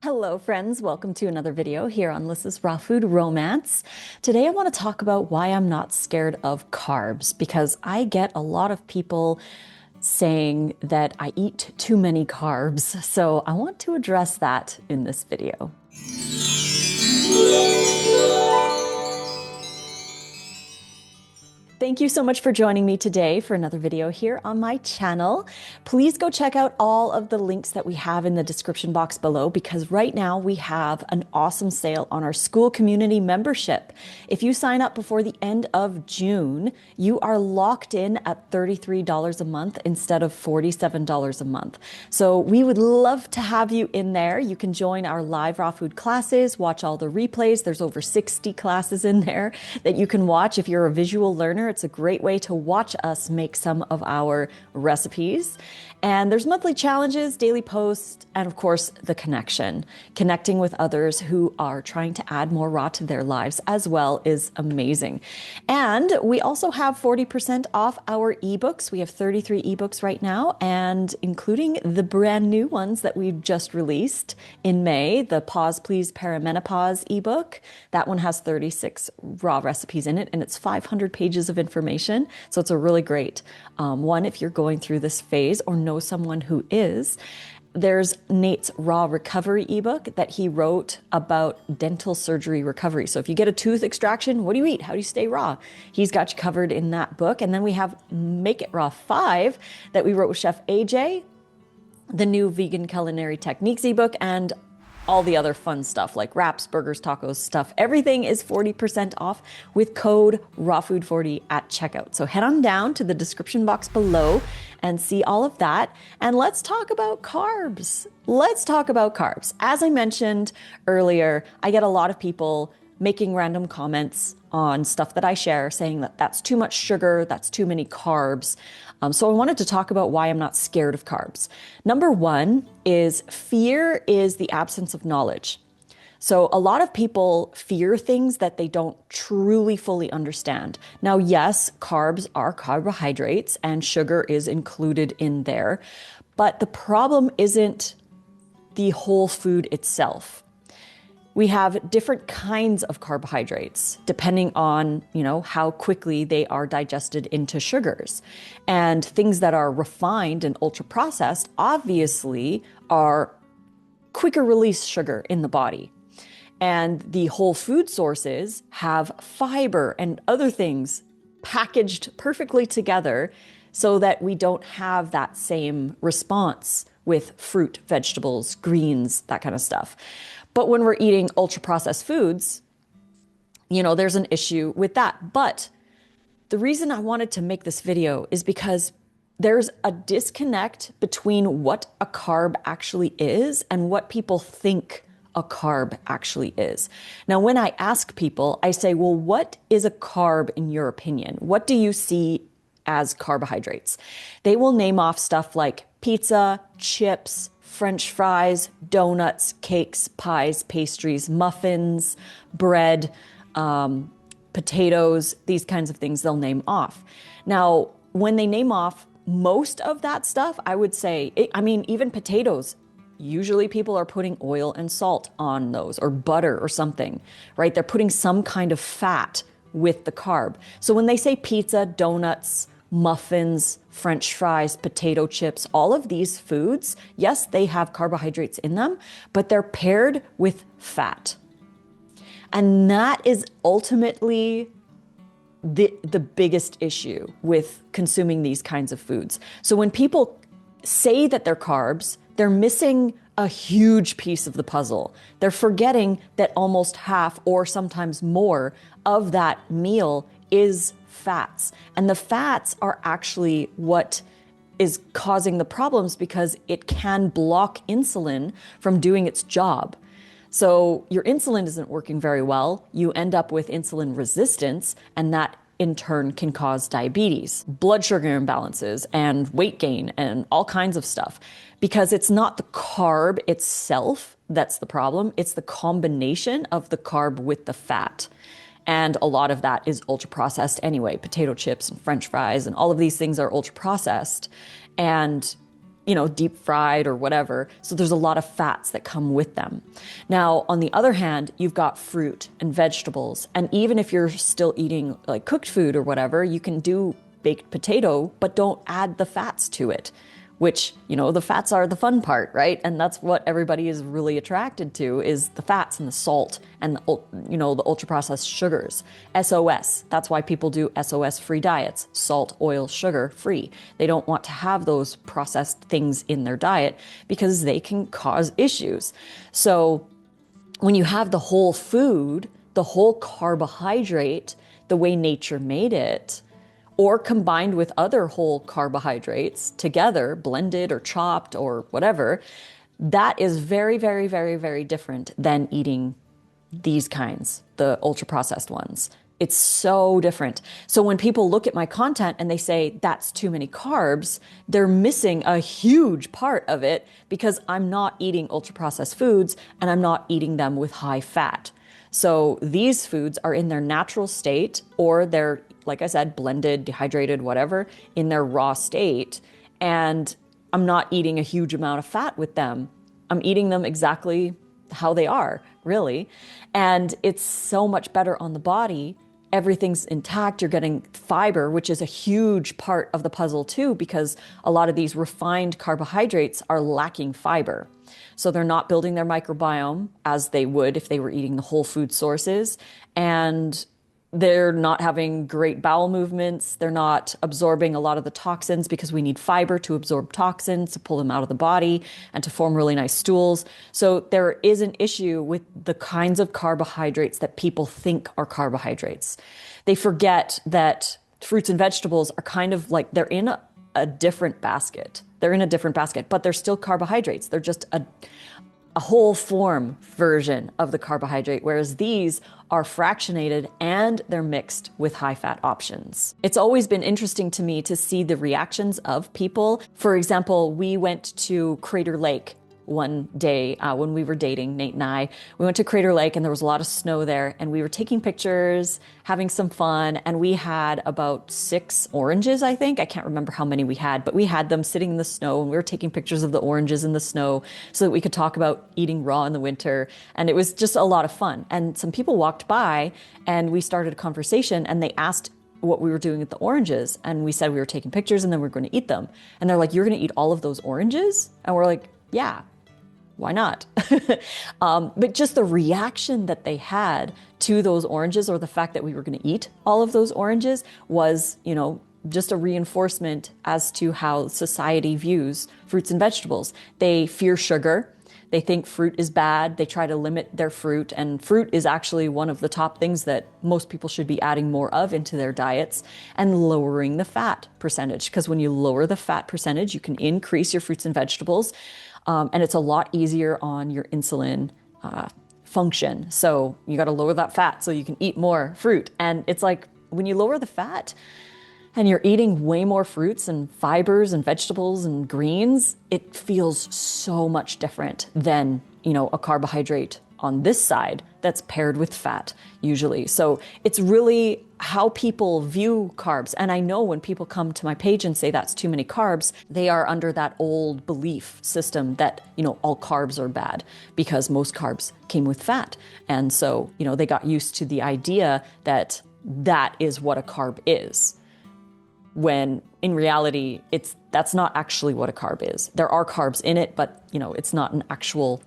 Hello friends, welcome to another video here on Lissa's Raw Food Romance. Today I want to talk about why I'm not scared of carbs because I get a lot of people saying that I eat too many carbs. So I want to address that in this video. Thank you so much for joining me today for another video here on my channel. Please go check out all of the links that we have in the description box below because right now we have an awesome sale on our school community membership. If you sign up before the end of June, you are locked in at $33 a month instead of $47 a month. So we would love to have you in there. You can join our live raw food classes, watch all the replays. There's over 60 classes in there that you can watch if you're a visual learner. It's a great way to watch us make some of our recipes. And there's monthly challenges, daily posts, and of course, the connection. Connecting with others who are trying to add more raw to their lives as well is amazing. And we also have 40% off our ebooks. We have 33 ebooks right now, and including the brand new ones that we've just released in May, the Pause Please Perimenopause ebook. That one has 36 raw recipes in it, and it's 500 pages of information. So it's a really great one if you're going through this phase or know someone who is. There's Nate's Raw Recovery ebook that he wrote about dental surgery recovery. So if you get a tooth extraction, what do you eat? How do you stay raw? He's got you covered in that book. And then we have Make It Raw 5 that we wrote with Chef AJ, the new Vegan Culinary Techniques ebook, and all the other fun stuff like wraps, burgers, tacos, stuff. Everything is 40% off with code RAWFOOD40 at checkout. So head on down to the description box below and see all of that. And let's talk about carbs. Let's talk about carbs. As I mentioned earlier, I get a lot of people making random comments on stuff that I share saying that that's too much sugar, that's too many carbs. So I wanted to talk about why I'm not scared of carbs. Number one is fear is the absence of knowledge. So a lot of people fear things that they don't truly fully understand. Now, yes, carbs are carbohydrates and sugar is included in there, but the problem isn't the whole food itself. We have different kinds of carbohydrates depending on, how quickly they are digested into sugars. And things that are refined and ultra processed obviously are quicker release sugar in the body. And the whole food sources have fiber and other things packaged perfectly together so that we don't have that same response with fruit, vegetables, greens, that kind of stuff. But when we're eating ultra processed foods, there's an issue with that. But the reason I wanted to make this video is because there's a disconnect between what a carb actually is and what people think a carb actually is. Now, when I ask people, I say, well, what is a carb in your opinion? What do you see as carbohydrates? They will name off stuff like pizza, chips, French fries, donuts, cakes, pies, pastries, muffins, bread, potatoes, these kinds of things they'll name off. Now, when they name off most of that stuff, I would say, even potatoes, usually people are putting oil and salt on those or butter or something, right? They're putting some kind of fat with the carb. So when they say pizza, donuts, muffins, French fries, potato chips, all of these foods, yes, they have carbohydrates in them, but they're paired with fat. And that is ultimately the biggest issue with consuming these kinds of foods. So when people say that they're carbs, they're missing a huge piece of the puzzle. They're forgetting that almost half or sometimes more of that meal is fats. And the fats are actually what is causing the problems because it can block insulin from doing its job. So your insulin isn't working very well. You end up with insulin resistance, and that in turn can cause diabetes, blood sugar imbalances, and weight gain, and all kinds of stuff. Because it's not the carb itself that's the problem. It's the combination of the carb with the fat. And a lot of that is ultra processed anyway. Potato chips and French fries and all of these things are ultra processed. And deep fried or whatever. So there's a lot of fats that come with them. Now, on the other hand, you've got fruit and vegetables. And even if you're still eating like cooked food or whatever, you can do baked potato, but don't add the fats to it, which, the fats are the fun part, right? And that's what everybody is really attracted to, is the fats and the salt and the ultra processed sugars. SOS. That's why people do SOS free diets, salt, oil, sugar free. They don't want to have those processed things in their diet because they can cause issues. So when you have the whole food, the whole carbohydrate, the way nature made it, or combined with other whole carbohydrates together, blended or chopped or whatever, that is very, very, very, very different than eating these kinds, the ultra processed ones. It's so different. So when people look at my content and they say that's too many carbs, they're missing a huge part of it, because I'm not eating ultra processed foods and I'm not eating them with high fat. So these foods are in their natural state, or they're, like I said, blended, dehydrated, whatever, in their raw state. And I'm not eating a huge amount of fat with them. I'm eating them exactly how they are, really. And it's so much better on the body. Everything's intact. You're getting fiber, which is a huge part of the puzzle too, because a lot of these refined carbohydrates are lacking fiber. So they're not building their microbiome as they would if they were eating the whole food sources. And they're not having great bowel movements. They're not absorbing a lot of the toxins, because we need fiber to absorb toxins, to pull them out of the body and to form really nice stools. So there is an issue with the kinds of carbohydrates that people think are carbohydrates. They forget that fruits and vegetables are kind of like, they're in a different basket. They're in a different basket, but they're still carbohydrates. They're just a whole form version of the carbohydrate, whereas these are fractionated and they're mixed with high fat options. It's always been interesting to me to see the reactions of people. For example, we went to Crater Lake one day when we were dating, Nate and I. We went to Crater Lake and there was a lot of snow there, and we were taking pictures, having some fun, and we had about 6 oranges, I think. I can't remember how many we had, but we had them sitting in the snow, and we were taking pictures of the oranges in the snow so that we could talk about eating raw in the winter. And it was just a lot of fun. And some people walked by and we started a conversation, and they asked what we were doing with the oranges. And we said we were taking pictures and then we were going to eat them. And they're like, "You're going to eat all of those oranges?" And we're like, "Yeah. Why not?" But just the reaction that they had to those oranges, or the fact that we were going to eat all of those oranges, was, just a reinforcement as to how society views fruits and vegetables. They fear sugar. They think fruit is bad. They try to limit their fruit. And fruit is actually one of the top things that most people should be adding more of into their diets, and lowering the fat percentage. Because when you lower the fat percentage, you can increase your fruits and vegetables. And it's a lot easier on your insulin function. So you got to lower that fat so you can eat more fruit. And it's like, when you lower the fat and you're eating way more fruits and fibers and vegetables and greens, it feels so much different than, a carbohydrate on this side that's paired with fat usually. So it's really how people view carbs. And I know when people come to my page and say that's too many carbs, they are under that old belief system that, all carbs are bad because most carbs came with fat. And so, they got used to the idea that that is what a carb is, when in reality, that's not actually what a carb is. There are carbs in it, but, it's not an actual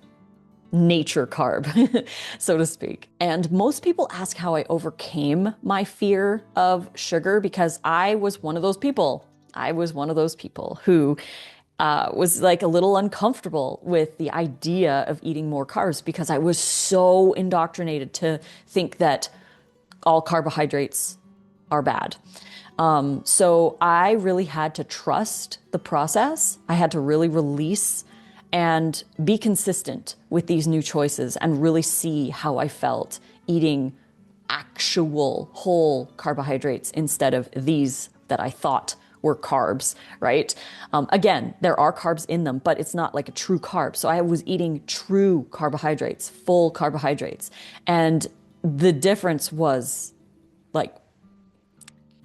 nature carb, so to speak. And most people ask how I overcame my fear of sugar, because I was one of those people. I was one of those people who was like a little uncomfortable with the idea of eating more carbs, because I was so indoctrinated to think that all carbohydrates are bad. So I really had to trust the process. I had to really release and be consistent with these new choices, and really see how I felt eating actual whole carbohydrates instead of these that I thought were carbs, right? Again, there are carbs in them, but it's not like a true carb. So I was eating true carbohydrates, full carbohydrates. And the difference was like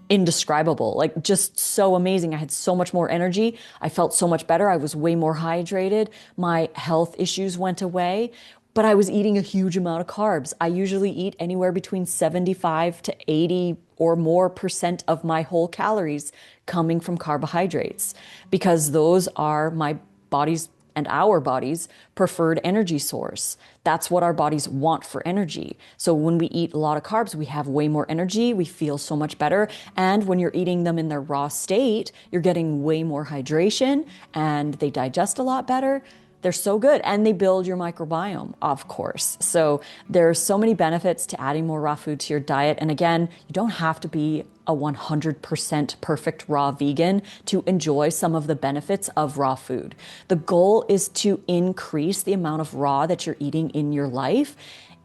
indescribable, like just so amazing. I had so much more energy. I felt so much better. I was way more hydrated. My health issues went away, but I was eating a huge amount of carbs. I usually eat anywhere between 75 to 80 or more percent of my whole calories coming from carbohydrates because those are my body's and our body's preferred energy source. That's what our bodies want for energy. So when we eat a lot of carbs, we have way more energy, we feel so much better. And when you're eating them in their raw state, you're getting way more hydration and they digest a lot better. They're so good and they build your microbiome, of course. So there's so many benefits to adding more raw food to your diet. And again, you don't have to be a 100% perfect raw vegan to enjoy some of the benefits of raw food. The goal is to increase the amount of raw that you're eating in your life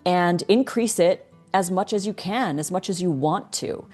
and increase it as much as you can, as much as you want to.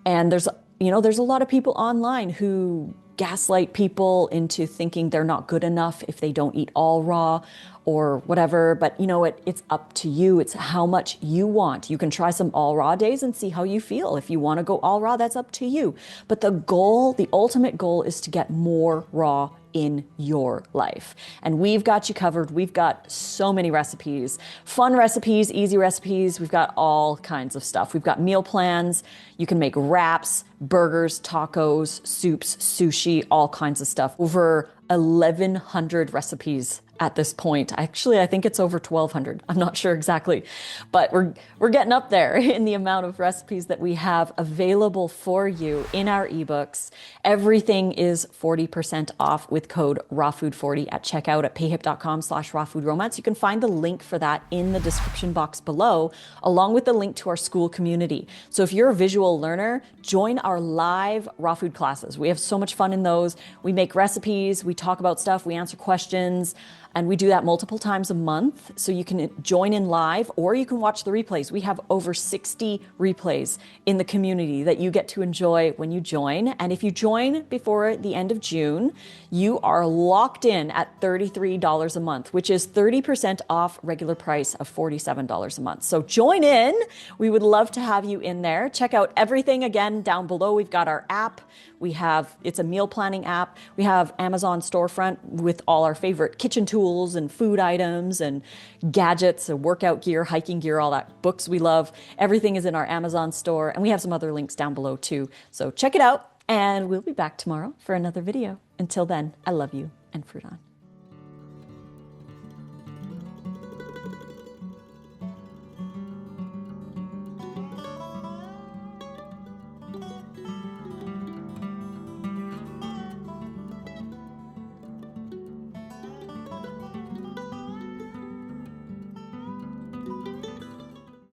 And there's a lot of people online who gaslight people into thinking they're not good enough if they don't eat all raw or whatever. But you know what? It's up to you. It's how much you want. You can try some all raw days and see how you feel. If you want to go all raw, that's up to you. But the goal, the ultimate goal is to get more raw in your life. And we've got you covered. We've got so many recipes, fun recipes, easy recipes. We've got all kinds of stuff. We've got meal plans. You can make wraps, burgers, tacos, soups, sushi, all kinds of stuff. Over 1,100 recipes at this point. Actually, I think it's over 1,200. I'm not sure exactly, but we're getting up there in the amount of recipes that we have available for you in our ebooks. Everything is 40% off with code RAWFOOD40 at checkout at payhip.com/rawfoodromance. You can find the link for that in the description box below, along with the link to our school community. So if you're a visual learner, join our live raw food classes. We have so much fun in those. We make recipes, we talk about stuff, we answer questions. And we do that multiple times a month. So you can join in live or you can watch the replays. We have over 60 replays in the community that you get to enjoy when you join. And if you join before the end of June, you are locked in at $33 a month, which is 30% off regular price of $47 a month. So join in. We would love to have you in there. Check out everything again down below. We've got our app. It's a meal planning app. We have Amazon storefront with all our favorite kitchen tools and food items and gadgets and workout gear, hiking gear, all that, books we love. Everything is in our Amazon store. And we have some other links down below too. So check it out and we'll be back tomorrow for another video. Until then, I love you and fruit on.